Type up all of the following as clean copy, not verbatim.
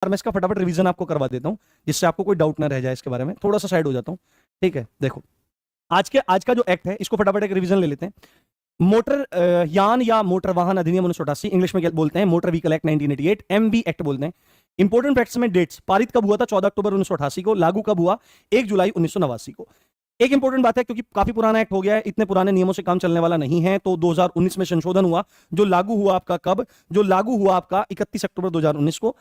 मैं इसका फटाफट रिवीजन आपको करवा देता हूं, जिससे आपको कोई डाउट ना रह जाए इसके बारे में। थोड़ा सा साइड हो जाता हूं, ठीक है। देखो आज का जो एक्ट है, इसको फटाफट एक रिवीजन ले लेते हैं। मोटर यान या मोटर वाहन अधिनियम 1988, इंग्लिश में क्या बोलते हैं, motor vehicle act 1988, MV act बोलते हैं। इंपोर्टेंट फैक्ट्स में डेट्स, पारित कब हुआ था, 14 अक्टूबर 1988 को। लागू कब हुआ, 1 जुलाई 1989 को। एक इंपॉर्टेंट बात है, क्योंकि काफी पुराना एक्ट हो गया है, इतने पुराने नियमों से काम चलने वाला नहीं है, तो 2019 में संशोधन हुआ, जो लागू हुआ आपका कब, जो लागू हुआ आपका 31 अक्टूबर 2019 को।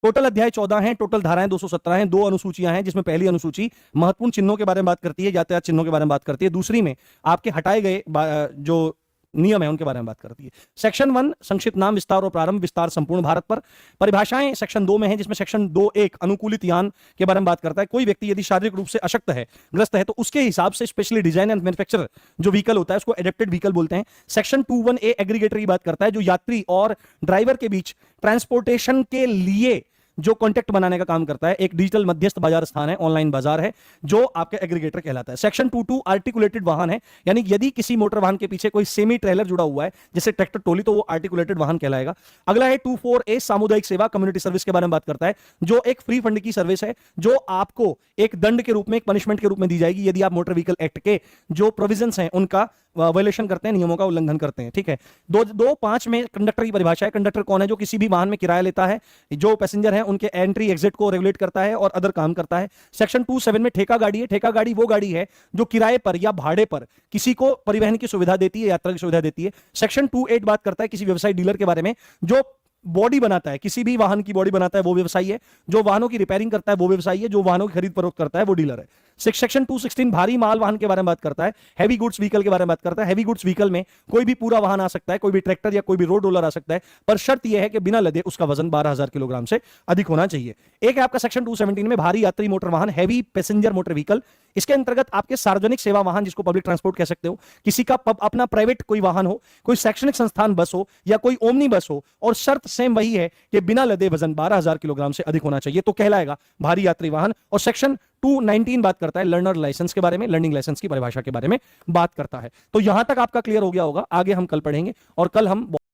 टोटल अध्याय 14 हैं, टोटल धाराएं 217 हैं, 2 अनुसूचियां हैं, जिसमें पहली अनुसूची महत्वपूर्ण चिन्हों के बारे में बात करती है, यातायात चिन्हों के बारे में बात करती है। दूसरी में आपके हटाए गए जो नियम है उनके बारे में बात करती है। सेक्शन 1 संक्षिप्त नाम, विस्तार और प्रारंभ, विस्तार संपूर्ण भारत पर। परिभाषाएं सेक्शन 2 में है, जिसमें सेक्शन 2(1) अनुकूलित यान के बारे में बात करता है। कोई व्यक्ति यदि शारीरिक रूप से अशक्त है, ग्रस्त है, तो उसके हिसाब से स्पेशली डिजाइन एंड मैन्युफैक्चर जो व्हीकल होता है उसको एडेप्टेड व्हीकल बोलते हैं। सेक्शन 2(1)(a) एग्रीगेटर की बात करता है, जो यात्री और ड्राइवर के बीच ट्रांसपोर्टेशन के लिए जो कॉन्टेक्ट बनाने का काम करता है, एक डिजिटल मध्यस्थ बाजार स्थान है, ऑनलाइन बाजार है, जो आपका एग्रीगेटर कहलाता है। सेक्शन 2(2) आर्टिकुलेटेड वाहन है, यानी यदि किसी मोटर वाहन के पीछे कोई सेमी ट्रेलर जुड़ा हुआ है, जैसे ट्रैक्टर ट्रॉली, तो वो आर्टिकुलेटेड वाहन कहलाएगा। अगला है 2(4)(a) सामुदायिक सेवा, कम्युनिटी सर्विस के बारे में बात करता है, जो एक फ्री फंड की सर्विस है, जो आपको एक दंड के रूप में, एक पनिशमेंट के रूप में दी जाएगी यदि आप मोटर व्हीकल एक्ट के जो प्रोविजंस हैं उनका वायलेशन करते हैं, नियमों का उल्लंघन करते हैं, ठीक है। 2(5) में कंडक्टर की परिभाषा है। कंडक्टर कौन है, जो किसी भी वाहन में किराया लेता है, जो पैसेंजर है उनके एंट्री एग्जिट को रेगुलेट करता है और अदर काम करता है। सेक्शन 2(7) में ठेका गाड़ी है। ठेका गाड़ी वो गाड़ी है जो किराए पर या भाड़े पर किसी को परिवहन की सुविधा देती है, यात्रा की सुविधा देती है। सेक्शन 2(8) बात करता है किसी व्यवसाय डीलर के बारे में, जो बॉडी बनाता है, किसी भी वाहन की बॉडी बनाता है वो व्यवसायी है, जो वाहनों की रिपेयरिंग करता है वो व्यवसायी है, जो वाहनों की खरीद फरोख्त करता है वो डीलर है। सेक्शन 216 भारी माल वाहन के बारे में बात करता है, हैवी गुड्स व्हीकल के बारे में बात करता है। हैवी गुड्स व्हीकल में कोई भी पूरा वाहन आ सकता है, कोई भी ट्रैक्टर या कोई भी रोड रोलर आ सकता है, पर शर्त यह है कि बिना लदे उसका वजन 12,000 किलोग्राम से अधिक होना चाहिए। एक है आपका सेक्शन 217 में भारी यात्री मोटर वाहन, हैवी पैसेंजर मोटर व्हीकल। इसके अंतर्गत आपके सार्वजनिक सेवा वाहन, जिसको पब्लिक ट्रांसपोर्ट कह सकते हो, किसी का अपना प्राइवेट कोई वाहन हो, कोई शैक्षणिक संस्थान बस हो या कोई ओमनी बस हो, और शर्त सेम वही है कि बिना लदे वजन 12,000 किलोग्राम से अधिक होना चाहिए, तो कहलाएगा भारी यात्री वाहन। और सेक्शन 219 बात करता है लर्नर लाइसेंस के बारे में, लर्निंग लाइसेंस की परिभाषा के बारे में बात करता है। तो यहां तक आपका क्लियर हो गया होगा। आगे हम कल पढ़ेंगे और कल हम